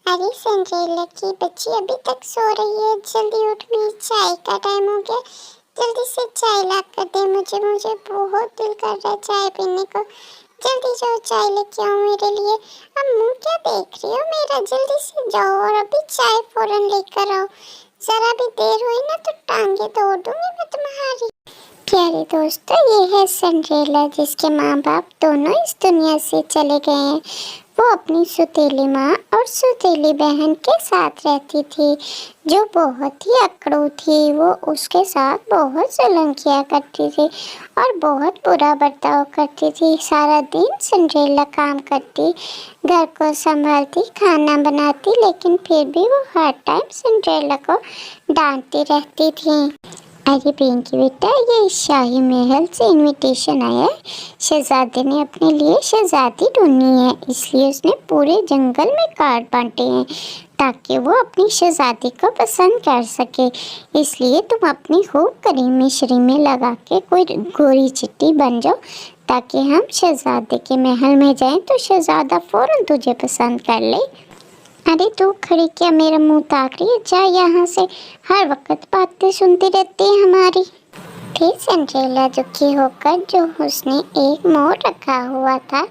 अरे सिंड्रेला की बच्ची अभी तक सो रही है, जल्दी उठ, गई चाय का टाइम हो गया। जल्दी से चाय ला कर दे मुझे, मुझे बहुत दिल कर रहा है चाय पीने को। जल्दी जाओ चाय लेके आओ मेरे लिए। अब मुंह क्या देख रही हो मेरा, जल्दी से जाओ और अभी चाय फौरन लेकर आओ। जरा भी देर हुई ना तो टांगे तोड़ दूंगी मैं तुम्हारी। प्यारे दोस्तों, ये है सिंड्रेला जिसके माँ बाप दोनों इस दुनिया से चले गए हैं। वो अपनी सौतेली माँ और सौतेली बहन के साथ रहती थी, जो बहुत ही अकड़ू थी। वो उसके साथ बहुत जुल्म किया करती थी और बहुत बुरा बर्ताव करती थी। सारा दिन सिंड्रेला काम करती, घर को संभालती, खाना बनाती, लेकिन फिर भी वो हर टाइम सिंड्रेला को डांटती रहती थी। अरे पिंकी बेटा, ये शाही महल से इनविटेशन आया है। शहजादे ने अपने लिए शहजादी ढूंढनी है, इसलिए उसने पूरे जंगल में कार्ड बांटे हैं ताकि वो अपनी शहजादी को पसंद कर सके। इसलिए तुम अपनी खूब करीमी शरीमें लगा के कोई गोरी चिट्टी बन जाओ, ताकि हम शहजादे के महल में जाएं तो शहजादा फौरन तुझे पसंद कर ले। अरे तू खड़ी क्या मेरा मुंह ताक रही है, जा यहाँ से, हर वक्त बातें सुनती रहती है हमारी। फिर सिंड्रेला दुखी होकर जो उसने एक मोर रखा हुआ था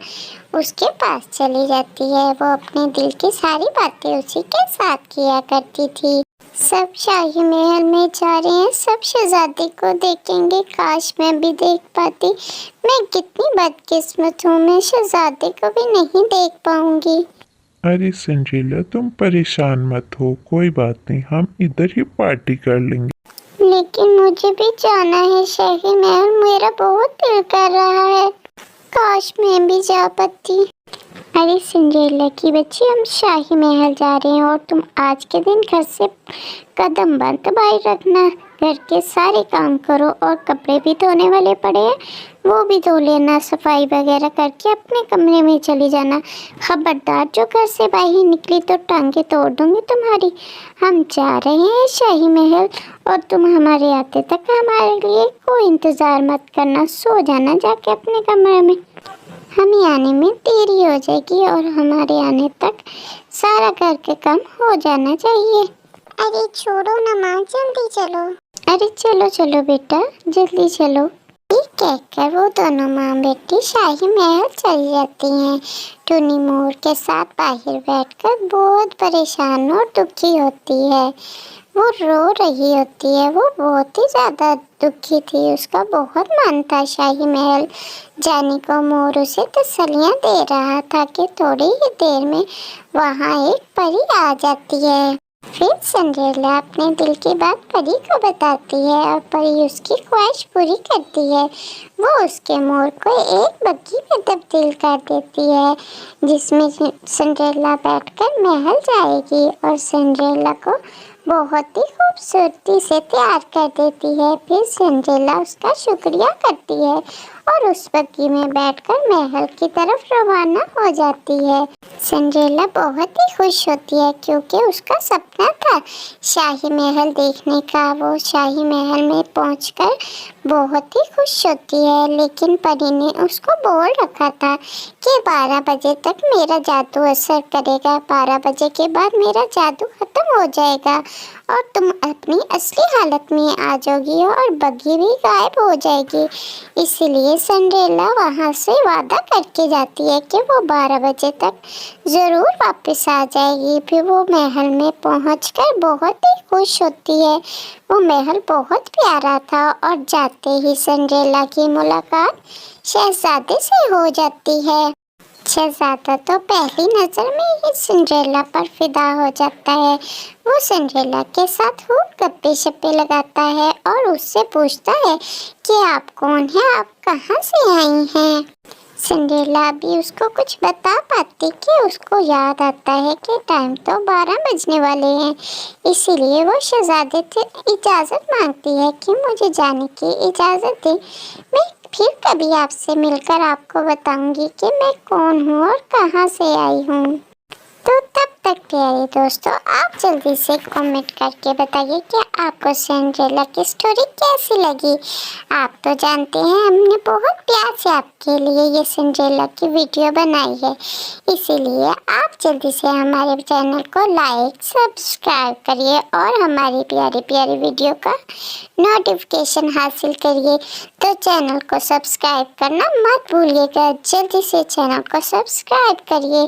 उसके पास चली जाती है। वो अपने दिल की सारी बातें उसी के साथ किया करती थी। सब शाही महल में जा रहे हैं, सब शहजादी को देखेंगे, काश मैं भी देख पाती। मैं कितनी बदकिस्मत हूँ, मैं शहजादी को भी नहीं देख पाऊंगी। अरे सिंड्रेला, तुम परेशान मत हो, कोई बात नहीं, हम इधर ही पार्टी कर लेंगे। लेकिन मुझे भी जाना है शाही महल, मेरा बहुत दिल कर रहा है, काश मैं भी जा पाती। अरे सिंड्रेला की बच्ची, हम शाही महल जा रहे हैं और तुम आज के दिन घर से कदम बंद दबाए रखना। घर के सारे काम करो और कपड़े भी धोने वाले पड़े हैं, वो भी धो लेना। सफाई वगैरह करके अपने कमरे में चली जाना। खबरदार, जो घर से बाहर निकली तो टांगे तोड़ दूंगी तुम्हारी। हम जा रहे हैं शाही महल और तुम हमारे आते तक हमारे लिए कोई इंतज़ार मत करना, सो जाना जाके अपने कमरे में। हमें आने में देरी हो जाएगी और हमारे आने तक सारा घर के काम हो जाना चाहिए। अरे छोड़ो ना माँ, जल्दी चलो। अरे चलो चलो बेटा, जल्दी चलो। ठीक कहकर वो दोनों माँ बेटी शाही महल चली जाती हैं। टूनी मोर के साथ बाहर बैठकर बहुत परेशान और दुखी होती है। वो रो रही होती है, वो बहुत ही ज़्यादा दुखी थी। उसका बहुत मन था शाही महल जाने को। मोर उसे तसल्लियाँ दे रहा था कि थोड़ी ही देर में वहाँ एक परी आ जाती है। फिर सिंड्रेला अपने दिल की बात परी को बताती है और परी उसकी ख्वाहिश पूरी करती है। वो उसके मोर को एक बग्घी में तब्दील कर देती है, जिसमें सिंड्रेला बैठकर महल जाएगी और सिंड्रेला को बहुत ही खूबसूरती से तैयार कर देती है। फिर सिंड्रेला उसका शुक्रिया करती है और उस बग्घी में बैठकर महल की तरफ रवाना हो जाती है। सिंड्रेला बहुत ही खुश होती है क्योंकि उसका सपना था शाही महल देखने का। वो शाही महल में पहुंचकर बहुत ही खुश होती है, लेकिन परी ने उसको बोल रखा था कि 12 बजे तक मेरा जादू असर करेगा, 12 बजे के बाद मेरा जादू खत्म हो जाएगा और तुम अपनी असली हालत में आ जाओगी और बग्घी भी गायब हो जाएगी। इसीलिए सिंड्रेला वहाँ से वादा करके जाती है कि वो 12 बजे तक ज़रूर वापस आ जाएगी। फिर वो महल में पहुंचकर बहुत ही खुश होती है। वो महल बहुत प्यारा था और जाते ही सिंड्रेला की मुलाकात शहजादे से हो जाती है। शहजादा तो पहली नज़र में ही सिंड्रेला पर फिदा हो जाता है। वो सिंड्रेला के साथ खूब गप्पे शप्पे लगाता है और उससे पूछता है कि आप कौन हैं, आप कहाँ से आई हैं। सिंड्रेला भी उसको कुछ बता पाती कि उसको याद आता है कि टाइम तो 12 बजने वाले हैं। इसीलिए वो शहजादे से इजाज़त मांगती है कि मुझे जाने की इजाज़त दे, मैं फिर कभी आपसे मिलकर आपको बताऊंगी कि मैं कौन हूँ और कहाँ से आई हूँ। तो तब तक प्यारे दोस्तों, आप जल्दी से कमेंट करके बताइए कि आपको सिंड्रेला की स्टोरी कैसी लगी। आप तो जानते हैं हमने बहुत प्यार से आपके लिए ये सिंड्रेला की वीडियो बनाई है, इसीलिए आप जल्दी से हमारे चैनल को लाइक सब्सक्राइब करिए और हमारी प्यारी प्यारी वीडियो का नोटिफिकेशन हासिल करिए। तो चैनल को सब्सक्राइब करना मत भूलिएगा, जल्दी से चैनल को सब्सक्राइब करिए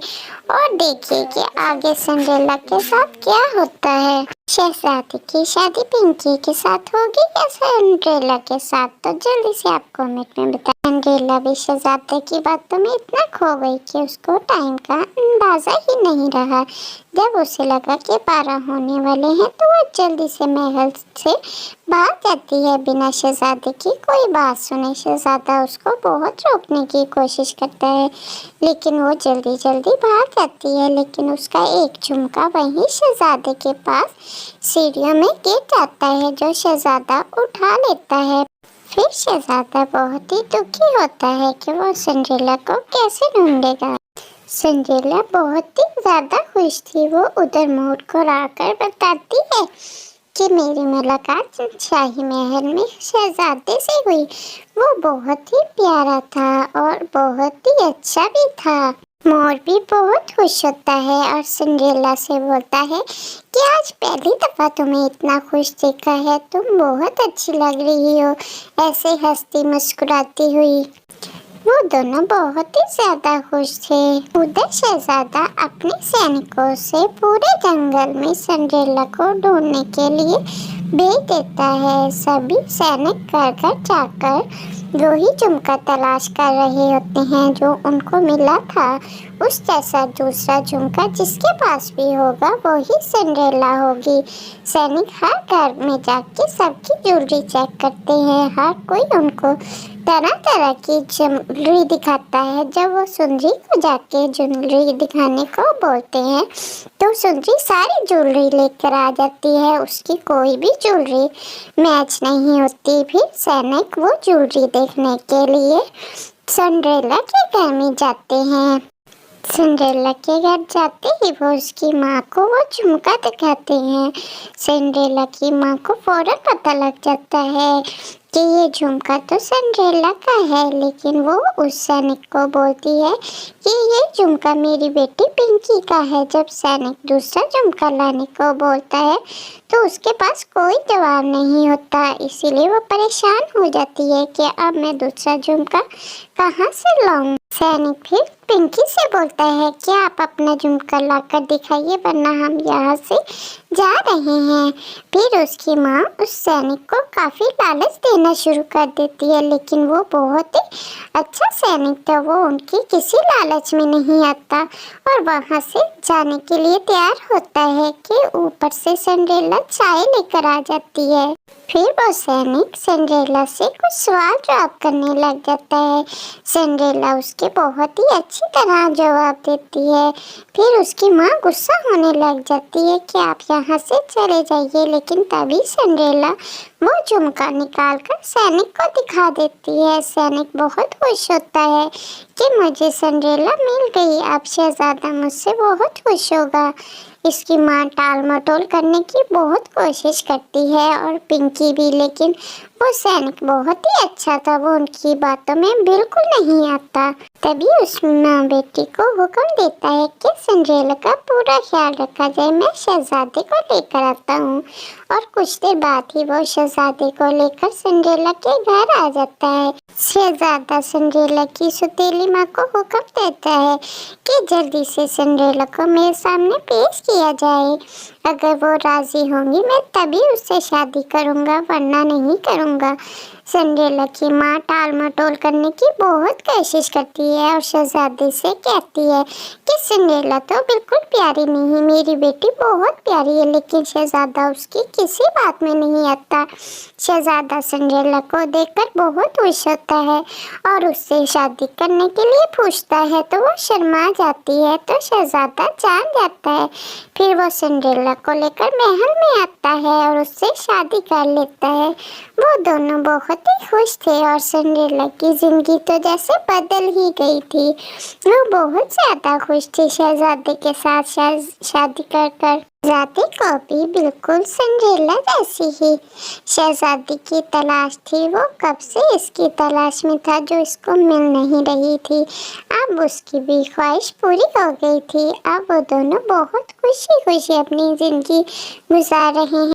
और देखिए कि आगे सिंड्रेला के साथ क्या होता है। शहजादी की शादी पिंकी के साथ होगी या सिंड्रेला के साथ, तो जल्दी से आप कमेंट में बताएं। सिंड्रेला भी शहजादे की बातों में इतना खो गई कि उसको टाइम का अंदाजा ही नहीं रहा। जब उसे लगा कि 12 होने वाले हैं तो वह जल्दी से महल से भाग जाती है बिना शहजादे की कोई बात सुने। शहजादा उसको बहुत रोकने की कोशिश करता है, लेकिन वो जल्दी जल्दी भाग जाती है। लेकिन उसका एक झुमका वहीं शहजादे के पास सीढ़ियों में गिर जाता है, जो शहजादा उठा लेता है। फिर शहजादा बहुत ही दुखी होता है कि वो सिंड्रेला को कैसे ढूंढेगा। सिंड्रेला बहुत ही ज्यादा खुश थी। वो उधर मोर को आकर बताती है कि मेरी मुलाकात शाही महल में शहजादे से हुई। वो बहुत ही प्यारा था और बहुत ही अच्छा भी था। मोर भी बहुत खुश होता है और सिंड्रेला से बोलता है कि आज पहली दफा तुम्हें इतना खुश देखा है, तुम बहुत अच्छी लग रही हो, ऐसे हंसती मुस्कुराती हुई। वो दोनों बहुत ही ज्यादा खुश थे। उधर शहजादा अपने सैनिकों से पूरे जंगल में सिंड्रेला को ढूंढने के लिए भेज देता है। सभी सैनिक घर घर जाकर वही झुमका तलाश कर रहे होते हैं जो उनको मिला था। उस जैसा दूसरा झुमका जिसके पास भी होगा वही सिंड्रेला होगी। सैनिक हर घर में जाके सबकी ज्वेलरी चेक करते हैं। हर कोई उनको तरह तरह की ज्वेलरी दिखाता है। जब वो सुंदरी को जाके ज्वेलरी दिखाने को बोलते हैं तो सुंदरी सारी ज्वेलरी लेकर आ जाती है। उसकी कोई भी ज्वेलरी मैच नहीं होती। फिर सैनिक वो ज्वेलरी देखने के लिए सिंड्रेला के घर में जाते हैं। सिंड्रेला के घर जाते ही वो उसकी माँ को वो झुमका दिखाते हैं। सिंड्रेला की माँ को फौरन पता लग जाता है कि ये झुमका तो सिंड्रेला का है, लेकिन वो उस सैनिक को बोलती है कि ये झुमका मेरी बेटी पिंकी का है। जब सैनिक दूसरा झुमका लाने को बोलता है तो उसके पास कोई जवाब नहीं होता, इसीलिए वो परेशान हो जाती है कि अब मैं दूसरा झुमका कहाँ से लाऊं। सैनिक फिर पिंकी से बोलता है कि आप अपना झुमका लाकर दिखाइए, वरना हम यहाँ से जा रहे हैं। फिर उसकी माँ उस सैनिक को काफी लालच देना शुरू कर देती है, लेकिन वो बहुत ही अच्छा सैनिक था। वो उनकी किसी लालच में नहीं आता और वहाँ से जाने के लिए तैयार होता है कि ऊपर से सिंड्रेला चाय लेकर आ जाती है। फिर वो सैनिक सिंड्रेला से कुछ सवाल जवाब करने लग जाता है। सिंड्रेला उसके बहुत ही अच्छी तरह जवाब देती है। फिर उसकी माँ गुस्सा होने लग जाती है कि आप यहाँ से चले जाइए, लेकिन तभी सिंड्रेला वो झुमका निकाल कर सैनिक को दिखा देती है। सैनिक बहुत खुश होता है कि मुझे सिंड्रेला मिल गई, अब शहजादा मुझसे बहुत खुश होगा। इसकी माँ टाल मटोल करने की बहुत कोशिश करती है और पिंकी भी, लेकिन वो सैनिक बहुत ही अच्छा था, वो उनकी बातों में बिल्कुल नहीं आता। तभी उस माँ बेटी को हुक्म देता है कि सिंड्रेला का पूरा ख्याल रखा जाए, मैं शहजादे को लेकर आता हूँ। और कुछ देर बाद ही वो शहजादे को लेकर सिंड्रेला के घर आ जाता है। शहजादा सिंड्रेला की सौतेली माँ को हुक्म देता है कि जल्दी से सिंड्रेला को मेरे सामने पेश किया जाए। अगर वो राजी होंगी मैं तभी उससे शादी करूँगा, वरना नहीं करूँगा। सिंड्रेला की माँ टाल मटोल करने की बहुत कोशिश करती है और शहजादे से कहती है कि सिंड्रेला तो बिल्कुल प्यारी नहीं, मेरी बेटी बहुत प्यारी है, लेकिन शहजादा उसकी किसी बात में नहीं आता। शहजादा सिंड्रेला को देखकर बहुत खुश होता है और उससे शादी करने के लिए पूछता है तो वो शर्मा जाती है, तो शहजादा जान जाता है। फिर वो सिंड्रेला को लेकर महल में आता है और उससे शादी कर लेता है। वो दोनों बहुत बहुत ही खुश थे और सिंड्रेला की जिंदगी तो जैसे बदल ही गई थी। वो बहुत ज्यादा खुश थी शहजादे के साथ शादी कर कर। शहजादी को भी बिल्कुल सिंड्रेला जैसी ही शहजादी की तलाश थी। वो कब से इसकी तलाश में था जो इसको मिल नहीं रही थी। अब उसकी भी ख्वाहिश पूरी हो गई थी। अब वो दोनों बहुत खुशी खुशी अपनी जिंदगी गुजार रहे हैं।